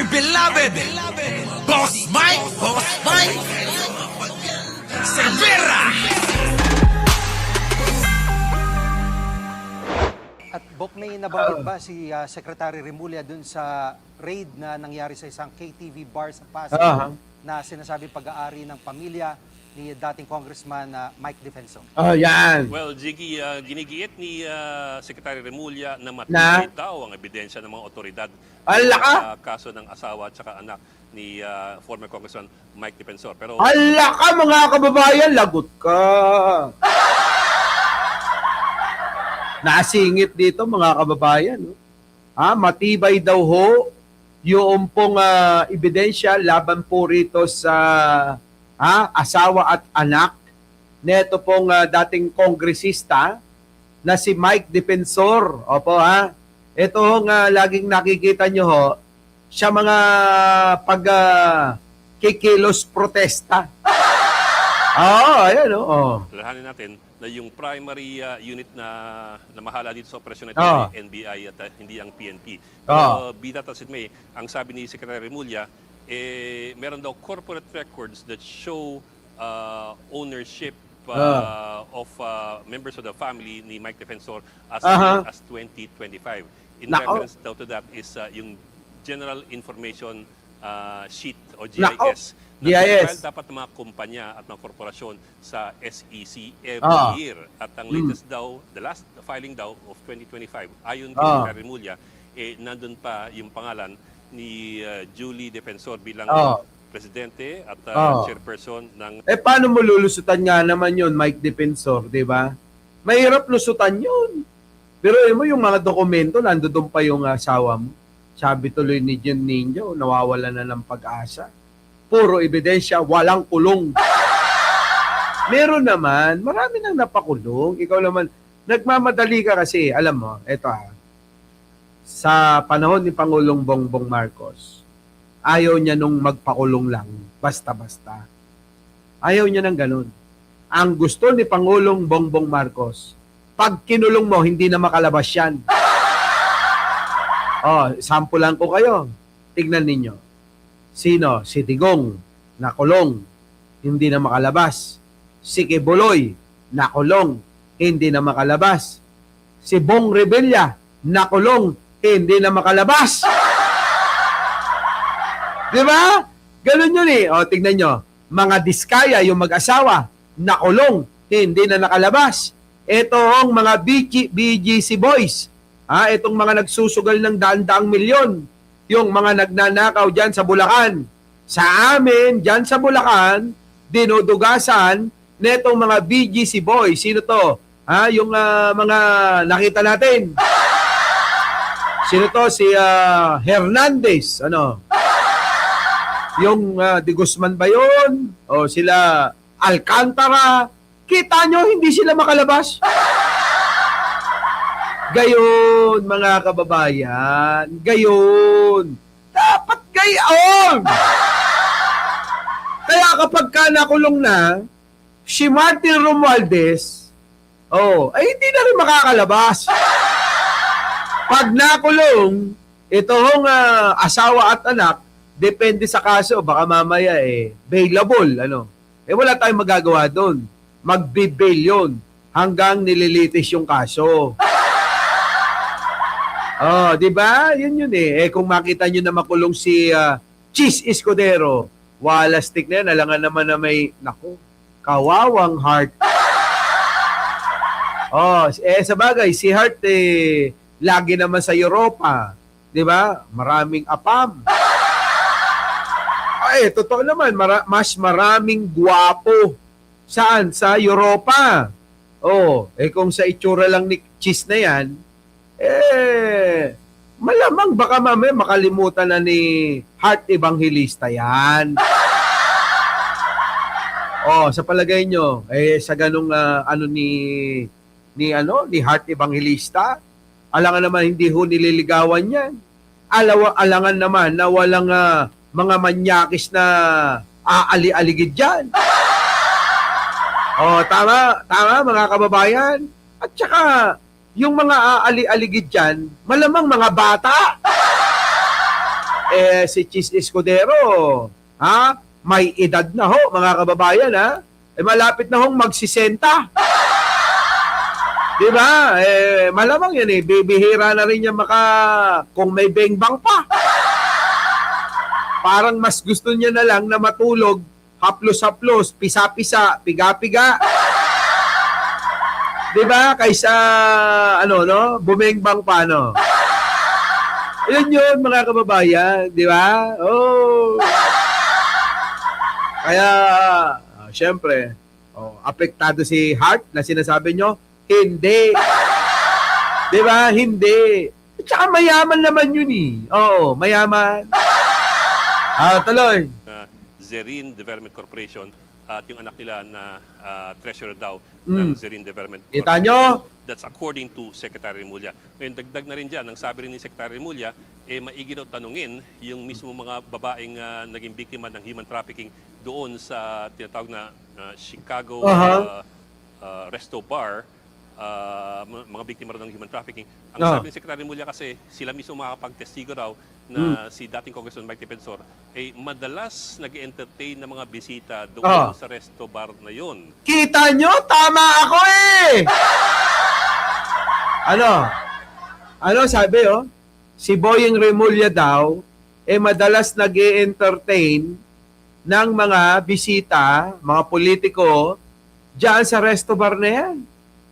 beloved Boss Mike Cervera. At Bok, may nabanggit ba si Secretary Remulla dun sa raid na nangyari sa isang KTV bar sa Pasig na sinasabi pag-aari ng pamilya ni dating Congressman Mike Defensor? Yan. Well, Jiggy, ginigiit ni Secretary Remulla na matibay daw ang ebidensya ng mga otoridad sa kaso ng asawa at saka anak ni former Congressman Mike Defensor. Pero Ka mga kababayan, lagot ka. Nasingit dito mga kababayan. Matibay daw ho yung pong ebidensya laban po rito sa asawa at anak neto pong dating kongresista na si Mike Defensor. Opo Ito hong laging nakikita nyo ho sa mga kikilos protesta. Ayan Lalahanin natin na yung primary unit na namahala dito sa operasyon na ito ay NBI at hindi ang PNP. Pero be that as it may, ang sabi ni Secretary Remulla, meron daw corporate records that show ownership of members of the family ni Mike Defensor as early as 2025. In reference daw to that is yung General Information Sheet o GIS. GIS. Dapat ng mga kumpanya at mga korporasyon sa SEC every year. At ang latest daw, the last filing daw of 2025, ayon kay Secretary Remulla, nandun pa yung pangalan ni Julie Defensor bilang presidente at chairperson ng... Paano mo lulusutan nga naman yun, Mike Defensor, di ba? Mahirap lusutan yun. Pero mo yung mga dokumento, nandoon pa yung asawa mo. Sabi tuloy ni John Ninyo, nawawala na ng pag-asa. Puro ebidensya, walang kulong. Meron naman, marami nang napakulong. Ikaw naman, nagmamadali ka kasi, alam mo, eto sa panahon ni Pangulong Bongbong Marcos, ayaw niya nung magpakulong lang, basta-basta. Ayaw niya ng ganun. Ang gusto ni Pangulong Bongbong Marcos, pag kinulong mo, hindi na makalabas yan. Sampulan ko kayo. Tignan ninyo. Sino? Si Digong, nakulong, hindi na makalabas. Si Kibuloy, nakulong, hindi na makalabas. Si Bong Revilla, nakulong, hindi na makalabas. Di ba? Ganun yun tignan nyo. Mga diskaya, yung mag-asawa, nakulong, hindi na nakalabas. Ito ang mga BGC boys. Itong mga nagsusugal ng daan-daang milyon. Yung mga nagnanakaw dyan sa Bulacan. Sa amin, dyan sa Bulacan, dinudugasan netong mga BGC boys. Sino to? Yung mga nakita natin. Sino to? Si Hernandez. Yung De Guzman ba yun? O sila Alcantara. Kita nyo, hindi sila makalabas. Gayon, mga kababayan. Gayon. Dapat gayon. Kaya kapag ka nakulong na, si Martin Romualdez, hindi na rin makakalabas. Pag nakulong, itong asawa at anak, depende sa kaso, baka mamaya bailable. Wala tayong magagawa doon. Magbe-bail yun hanggang nililitis yung kaso. Di ba? Yun kung makita nyo na makulong si Cheese Escudero, wala stick na yan, alangan naman na may, kawawang Heart. Sa bagay, si Heart lagi naman sa Europa. Di ba? Maraming apam. Totoo naman, mas maraming guwapo. Saan? Sa Europa. Kung sa itsura lang ni Cheese na yan, malamang baka mamaya makalimutan na ni Heart Evangelista yan. Sa palagay nyo, sa ganung ni Heart Evangelista, alangan naman hindi ho nililigawan yan. Alangan naman na walang mga manyakis na aali-aligid dyan. Tama mga kababayan. At saka, yung mga aali-aligid dyan, malamang mga bata. Si Chis Escudero, may edad na ho, mga kababayan, malapit na hong magsisenta. Di ba? Malamang yan bibihira na rin niya kung may bengbang pa. Parang mas gusto niya na lang na matulog, haplos-haplos, pisa-pisa, piga-piga. Di ba? Kaysa, bumengbang pa, Yun, mga kababayan. Di ba? Oh. Kaya, syempre, apektado si Hart na sinasabi nyo, hindi. Di ba? Hindi. At saka mayaman naman yun Oo, mayaman. Tuloy. Zerin Development Corporation at yung anak nila na treasurer daw ng Zerin Development Corporation. Kita nyo? That's according to Secretary Remulla. Ngayon, dagdag na rin dyan, ang sabi rin ni Secretary Remulla, maigi daw tanungin yung mismo mga babaeng naging biktima ng human trafficking doon sa tinatawag na Chicago Resto Bar, mga biktima ng human trafficking. Ang sabi ni Secretary Remulla kasi, sila mismo makapagtestigo raw na si dating Congressman Mike Defensor madalas nag-entertain ng mga bisita doon sa resto bar na yon. Kita nyo? Tama ako Ano sabi Si Boying Remulla daw madalas nag-entertain ng mga bisita, mga politiko diyan sa resto bar na yan.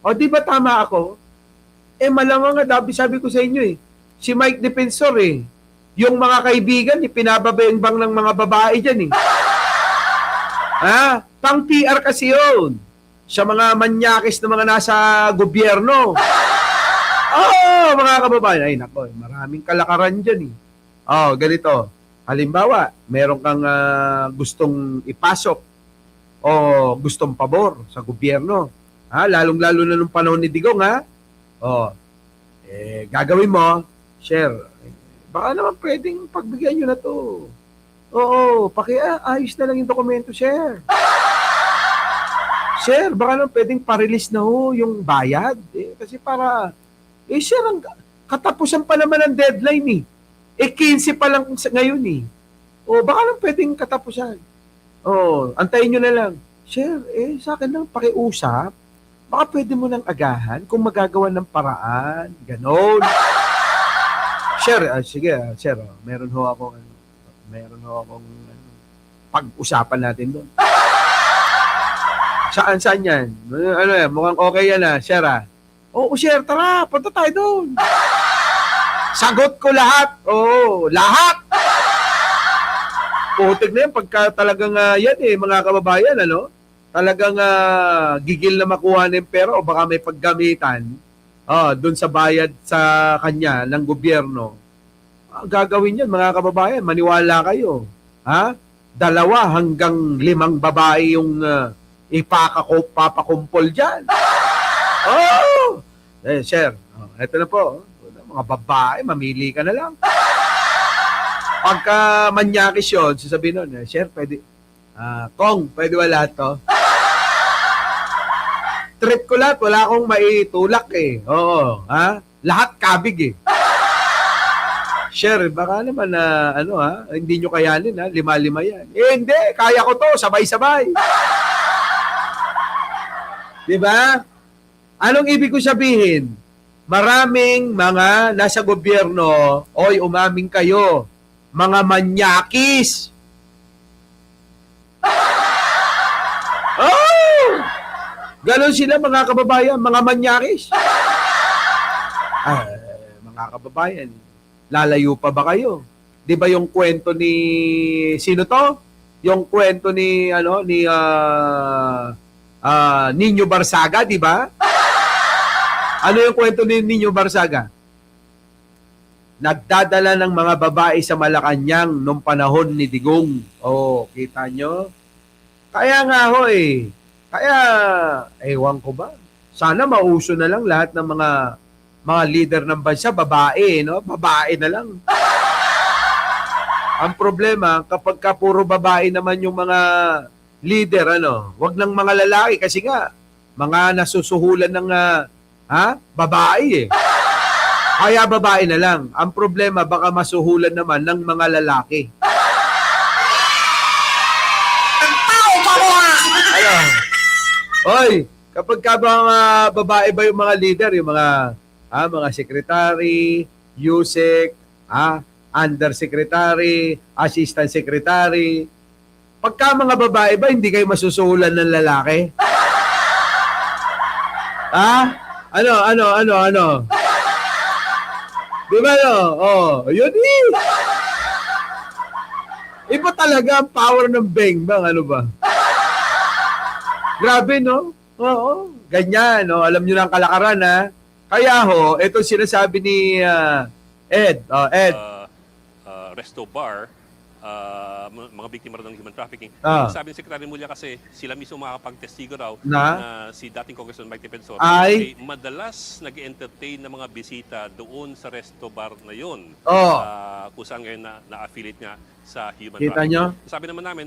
O di ba tama ako? Malamang nga sabi ko sa inyo si Mike Defensor yung mga kaibigan pinababeng-bang ng mga babae diyan pang PR kasi yun. Sa mga manyakis na mga nasa gobyerno. Mga kababayan. Ay, nako, maraming kalakaran dyan ganito. Halimbawa, meron kang gustong ipasok o gustong pabor sa gobyerno. Lalong-lalo na nung panahon ni Digong, gagawin mo, share. Baka naman pwedeng pagbigyan nyo na to. Ayos na lang yung dokumento, share. Share, baka naman pwedeng pa-release na yung bayad. Kasi para... share, katapusan pa naman ang deadline 15 pa lang ngayon baka lang pwedeng katapusan. Antayin nyo na lang. Share, sa akin lang pakiusap. Baka pwede mo nang agahan kung magagawa ng paraan. Ganon. Share, sige, share. Meron ho akong pag-usapan natin doon. Saan yan? Mukhang okay yan share share, tara, punta tayo doon. Sagot ko lahat. Lahat. Putik na yan, pagka talagang yan mga kababayan, talagang gigil na makuha ng pera o baka may paggamitan doon sa bayad sa kanya ng gobyerno. Gagawin yan, mga kababayan, maniwala kayo. 2 hanggang 5 babae yung papakumpol dyan. Sir, eto na po. Mga babae, mamili ka na lang. Pagka manyakis yun, sasabihin nun, sir, pwede, Kong, pwede wala to? Trip ko lahat, wala akong maitulak lahat kabig Sir, baka naman hindi nyo kayanin 5-5 yan. Hindi, kaya ko to, sabay-sabay. Diba? Anong ibig ko sabihin? Maraming mga nasa gobyerno, umaming kayo, mga manyakis. Ganon sila mga kababayan, mga manyakis. Mga kababayan, lalayo pa ba kayo? 'Di ba yung kwento ni sino to? Yung kwento ni Nino Barsaga, 'di ba? Ano yung kwento ni Nino Barsaga? Nagdadala ng mga babae sa Malacanang nung panahon ni Digong. Kita nyo? Kaya nga Kaya, ewan ko ba? Sana mauso na lang lahat ng mga leader ng bansa, babae, Babae na lang. Ang problema, kapag puro babae naman yung mga leader, wag ng mga lalaki kasi nga, mga nasusuhulan ng babae Kaya babae na lang. Ang problema, baka masuhulan naman ng mga lalaki. Ayun. Oy, kapag ka mga babae ba yung mga leader, yung mga secretary, USEC, undersecretary, assistant secretary, pagka mga babae ba, hindi kayo masusuhulan ng lalaki? Ano? Di ba, no? Yun eh. Iba talaga ang power ng bang, ano ba? Grabe, no? Oo, ganyan, no? Alam nyo na ang kalakaran, ha? Kaya ito sinasabi ni Ed. Ed. Resto Bar, mga biktima ng human trafficking. Sabi ni Secretary Mulya kasi sila mismo makakapagtestigo raw na si dating Congressman Mike Defensor ay madalas nag-entertain ng mga bisita doon sa Resto Bar na yun. Kung saan ngayon na-affiliate nga sa human trafficking. Nyo? Sabi naman namin,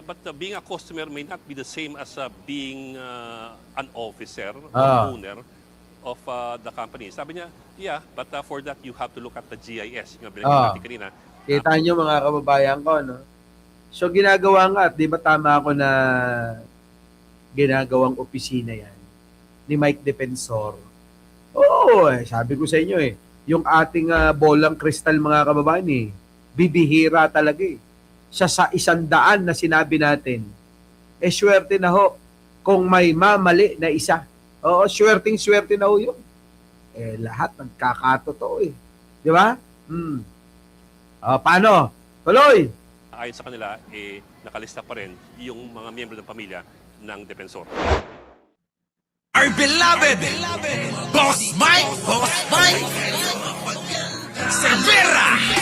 but being a customer may not be the same as being an officer or owner of the company. Sabi niya, but for that you have to look at the GIS, yung binigyan natin kanina. Kita nyo mga kababayan ko, no? So ginagawa nga, di ba tama ako na ginagawang opisina yan ni Mike Defensor? Oo, sabi ko sa inyo yung ating bolang kristal mga kababayan bibihira talaga Siya sa 100 na sinabi natin, swerte na kung may mamali na isa. Oo, swerte na yun. Lahat nagkakatotoo Di ba? Paano? Tuloy! Ayon sa kanila, nakalista pa rin yung mga miyembro ng pamilya ng Defensor. Our beloved Boss Mike Cervera.